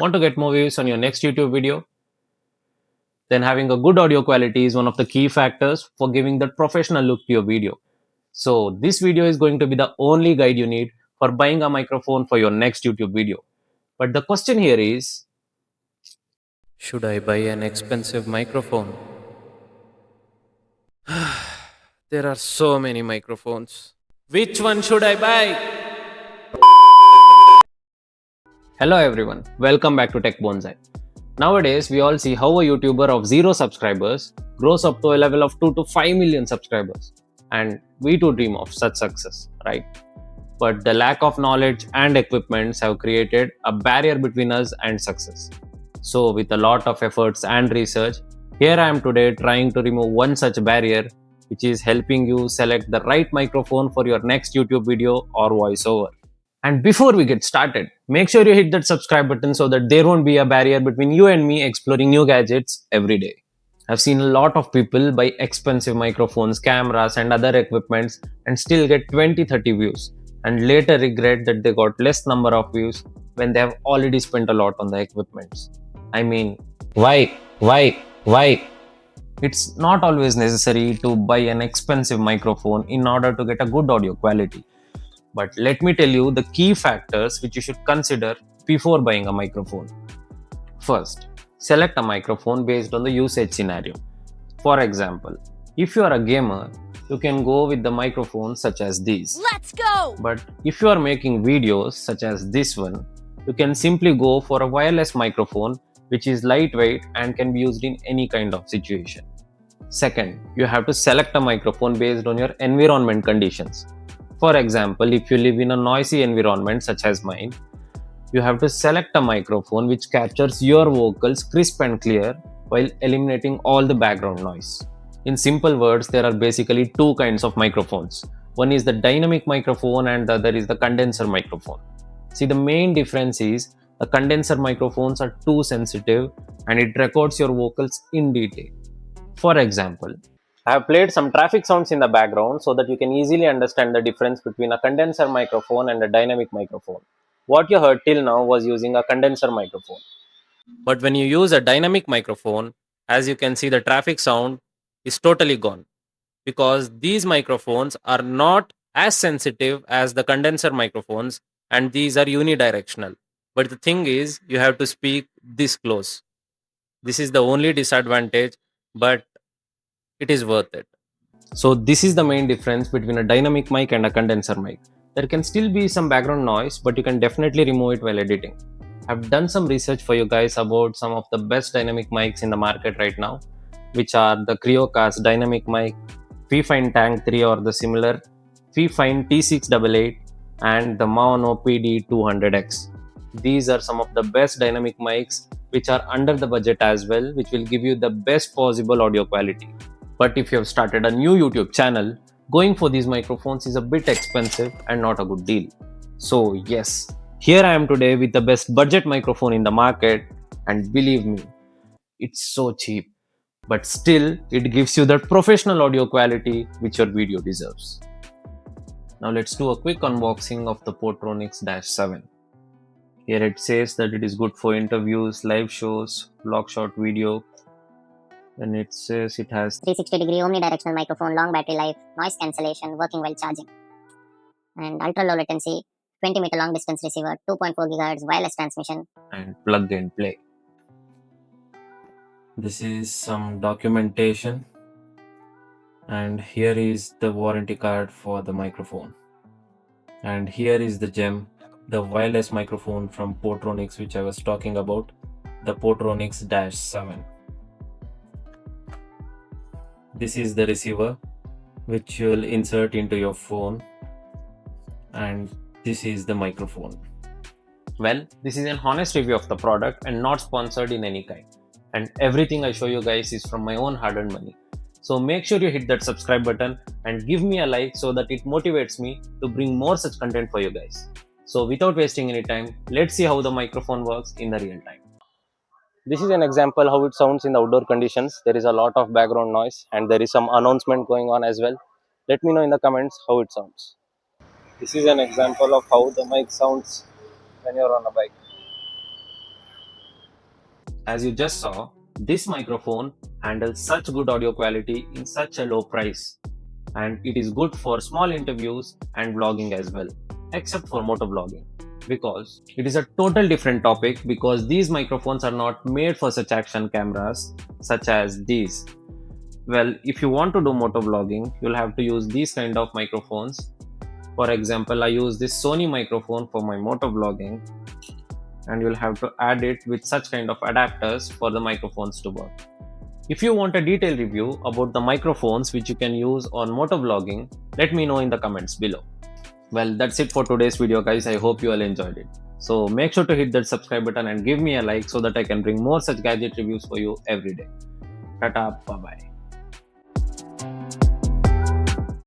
Want to get more views on your next YouTube video? Then having a good audio quality is one of the key factors for giving that professional look to your video. So this video is going to be the only guide you need for buying a microphone for your next YouTube video. But the question here is, should I buy an expensive microphone? There are so many microphones. Which one should I buy? Hello everyone, welcome back to Tech Bonsai. Nowadays, we all see how a YouTuber of 0 subscribers grows up to a level of 2 to 5 million subscribers. And we too dream of such success, right? But the lack of knowledge and equipments have created a barrier between us and success. So, with a lot of efforts and research, here I am today trying to remove one such barrier, which is helping you select the right microphone for your next YouTube video or voiceover. And before we get started, make sure you hit that subscribe button so that there won't be a barrier between you and me exploring new gadgets every day. I've seen a lot of people buy expensive microphones, cameras, and other equipments and still get 20-30 views and later regret that they got less number of views when they have already spent a lot on the equipments. I mean, why? It's not always necessary to buy an expensive microphone in order to get a good audio quality. But let me tell you the key factors which you should consider before buying a microphone. First, select a microphone based on the usage scenario. For example, if you are a gamer, you can go with the microphones such as these. Let's go! But if you are making videos such as this one, you can simply go for a wireless microphone which is lightweight and can be used in any kind of situation. Second, you have to select a microphone based on your environment conditions. For example, if you live in a noisy environment such as mine, you have to select a microphone which captures your vocals crisp and clear while eliminating all the background noise. In simple words, there are basically two kinds of microphones. One is the dynamic microphone and the other is the condenser microphone. See, the main difference is the condenser microphones are too sensitive and it records your vocals in detail. For example, I have played some traffic sounds in the background so that you can easily understand the difference between a condenser microphone and a dynamic microphone. What you heard till now was using a condenser microphone. But when you use a dynamic microphone, as you can see, the traffic sound is totally gone because these microphones are not as sensitive as the condenser microphones and these are unidirectional. But the thing is, you have to speak this close. This is the only disadvantage, but it is worth it. So this is the main difference between a dynamic mic and a condenser mic. There can still be some background noise, but you can definitely remove it while editing. I've done some research for you guys about some of the best dynamic mics in the market right now, which are the Creocast dynamic mic, Fifine Tank 3 or the similar, Fifine T688 and the Maono PD200X. These are some of the best dynamic mics which are under the budget as well, which will give you the best possible audio quality. But if you have started a new YouTube channel, going for these microphones is a bit expensive and not a good deal. So yes, here I am today with the best budget microphone in the market, and believe me, it's so cheap. But still, it gives you that professional audio quality which your video deserves. Now let's do a quick unboxing of the Portronics -7. Here it says that it is good for interviews, live shows, vlog short video, and it says it has 360-degree omnidirectional microphone, long battery life, noise cancellation, working while charging, and ultra low latency, 20-meter long distance receiver, 2.4 GHz wireless transmission, and plug and play. This is some documentation, and here is the warranty card for the microphone. And here is the gem, the wireless microphone from Portronics, which I was talking about, the Portronics -7. This is the receiver which you will insert into your phone, and this is the microphone. Well, this is an honest review of the product and not sponsored in any kind. And everything I show you guys is from my own hard-earned money. So make sure you hit that subscribe button and give me a like so that it motivates me to bring more such content for you guys. So without wasting any time, let's see how the microphone works in the real time. This is an example how it sounds in the outdoor conditions. There is a lot of background noise and there is some announcement going on as well. Let me know in the comments how it sounds. This is an example of how the mic sounds when you're on a bike. as you just saw, this microphone handles such good audio quality in such a low price, and it is good for small interviews and vlogging as well, except for motovlogging, because it is a total different topic, because these microphones are not made for such action cameras such as these. Well, if you want to do motovlogging, you'll have to use these kind of microphones. For example, I use this Sony microphone for my motovlogging, and you'll have to add it with such kind of adapters for the microphones to work. If you want a detailed review about the microphones which you can use on motovlogging, let me know in the comments below. Well, that's it for today's video, guys. I hope you all enjoyed it. So make sure to hit that subscribe button and give me a like so that I can bring more such gadget reviews for you every day. Tata, bye bye.